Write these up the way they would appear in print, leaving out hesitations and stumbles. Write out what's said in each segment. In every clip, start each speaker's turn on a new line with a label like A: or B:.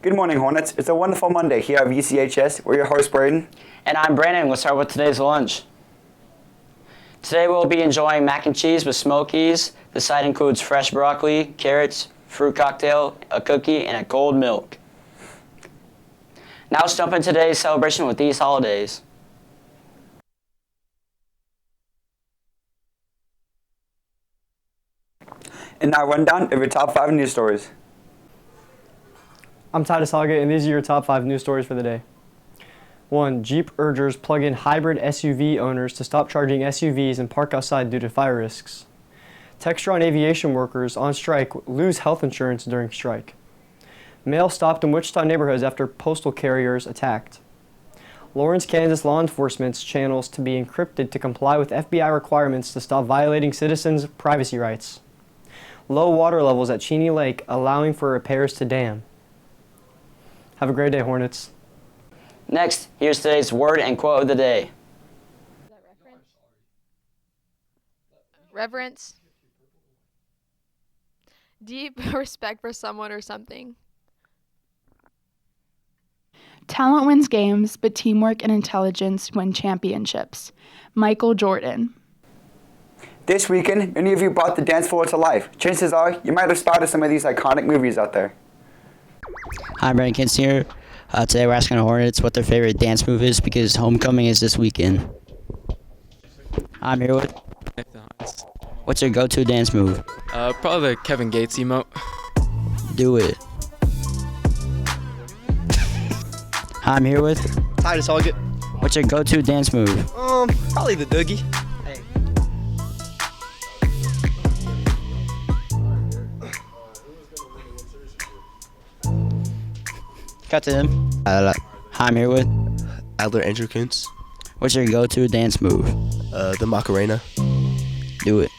A: Good morning, Hornets. It's a wonderful Monday here at VCHS. We're your host, Braden.
B: And I'm Brandon. Let's start with today's lunch. Today we'll be enjoying mac and cheese with Smokies. The side includes fresh broccoli, carrots, fruit cocktail, a cookie, and a cold milk. Now let's jump into today's celebration with these holidays.
A: And now rundown of your top 5 news stories.
C: I'm Titus Haga, and these are your top 5 news stories for the day. 1. Jeep urges plug-in hybrid SUV owners to stop charging SUVs and park outside due to fire risks. Textron Aviation workers on strike lose health insurance during strike. Mail stopped in Wichita neighborhoods after postal carriers attacked. Lawrence, Kansas law enforcement's channels to be encrypted to comply with FBI requirements to stop violating citizens' privacy rights. Low water levels at Cheney Lake allowing for repairs to dam. Have a great day, Hornets.
B: Next, here's today's word and quote of the day.
D: Reverence. Deep respect for someone or something.
E: Talent wins games, but teamwork and intelligence win championships. Michael Jordan.
A: This weekend, many of you brought the dance floor to life. Chances are, you might have spotted some of these iconic movies out there.
B: Hi, Brandon Kins here. Today we're asking the Hornets what their favorite dance move is because homecoming is this weekend. I'm here with... What's your go-to dance move?
F: Probably the Kevin Gates emote.
B: Do it. I'm here with...
G: Titus Haga.
B: What's your go-to dance move?
G: Probably the Doogie.
B: Cut to him. I'm here with...
H: Adler Andrew Kuntz.
B: What's your go-to dance move?
H: The Macarena.
B: Do it.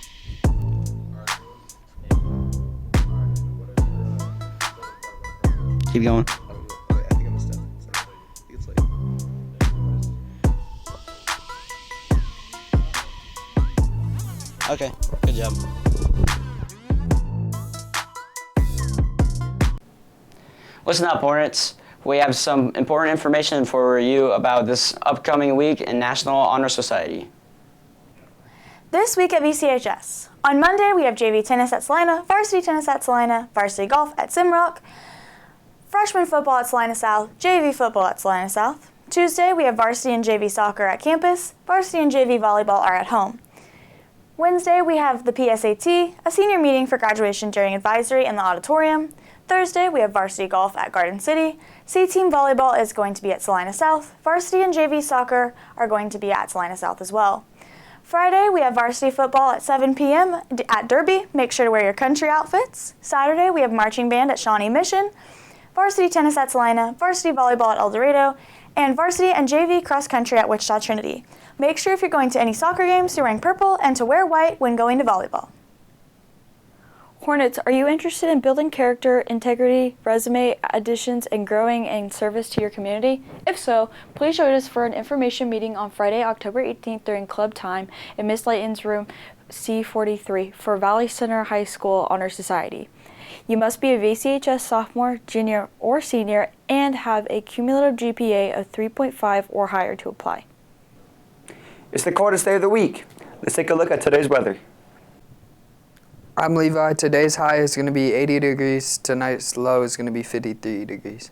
B: Keep going.
H: I think I'm a step. It's late.
B: Okay, good job. Listen up, Hornets. We have some important information for you about this upcoming week in National Honor Society.
I: This week at VCHS. On Monday, we have JV tennis at Salina, varsity tennis at Salina, varsity golf at Simrock, freshman football at Salina South, JV football at Salina South. Tuesday, we have varsity and JV soccer at campus, varsity and JV volleyball are at home. Wednesday, we have the PSAT, a senior meeting for graduation during advisory in the auditorium. Thursday, we have varsity golf at Garden City. C-team volleyball is going to be at Salina South. Varsity and JV soccer are going to be at Salina South as well. Friday, we have varsity football at 7 p.m. at Derby. Make sure to wear your country outfits. Saturday, we have marching band at Shawnee Mission, varsity tennis at Salina, varsity volleyball at El Dorado, and varsity and JV cross country at Wichita Trinity. Make sure if you're going to any soccer games, you're wearing purple and to wear white when going to volleyball. Hornets, are you interested in building character, integrity, resume additions, and growing in service to your community? If so, please join us for an information meeting on Friday, October 18th during club time in Miss Layton's room C43 for Valley Center High School Honor Society. You must be a VCHS sophomore, junior, or senior and have a cumulative GPA of 3.5 or higher to apply.
A: It's the coldest day of the week. Let's take a look at today's weather.
J: I'm Levi. Today's high is going to be 80 degrees. Tonight's low is going to be 53 degrees.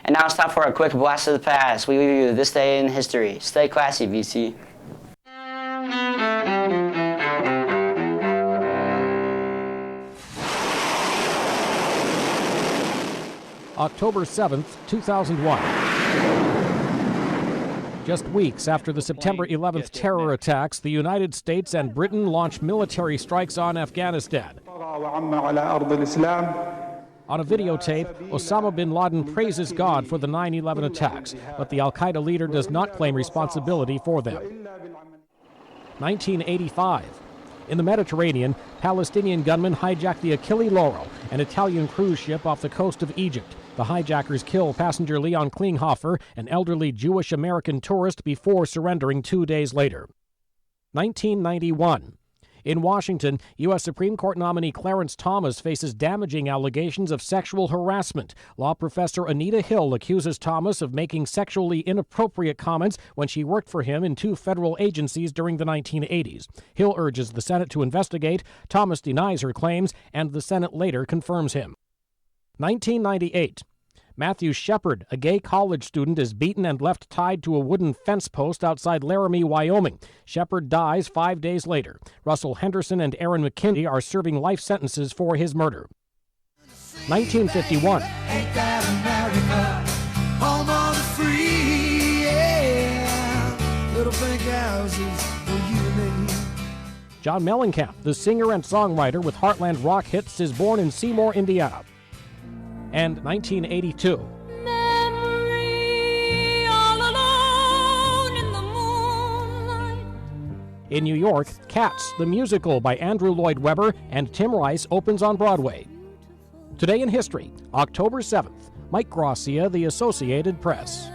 B: And now it's time for a quick blast of the past. We leave you this day in history. Stay classy, VC.
K: October 7th, 2001. Just weeks after the September 11th terror attacks, the United States and Britain launched military strikes on Afghanistan. On a videotape, Osama bin Laden praises God for the 9/11 attacks, but the al-Qaeda leader does not claim responsibility for them. 1985. In the Mediterranean, Palestinian gunmen hijacked the Achille Lauro, an Italian cruise ship off the coast of Egypt. The hijackers kill passenger Leon Klinghoffer, an elderly Jewish-American tourist, before surrendering 2 days later. 1991. In Washington, U.S. Supreme Court nominee Clarence Thomas faces damaging allegations of sexual harassment. Law professor Anita Hill accuses Thomas of making sexually inappropriate comments when she worked for him in 2 federal agencies during the 1980s. Hill urges the Senate to investigate. Thomas denies her claims, and the Senate later confirms him. 1998. Matthew Shepard, a gay college student, is beaten and left tied to a wooden fence post outside Laramie, Wyoming. Shepard dies 5 days later. Russell Henderson and Aaron McKinney are serving life sentences for his murder. 1951.
L: Ain't that America? Home of the free, yeah. Little pink houses for you and me.
K: John Mellencamp, the singer and songwriter with Heartland rock hits, is born in Seymour, Indiana. And 1982.
L: Memory, all alone in the moonlight.
K: In New York, Cats, the musical by Andrew Lloyd Webber and Tim Rice, opens on Broadway. Today in history, October 7th, Mike Gracia, The Associated Press.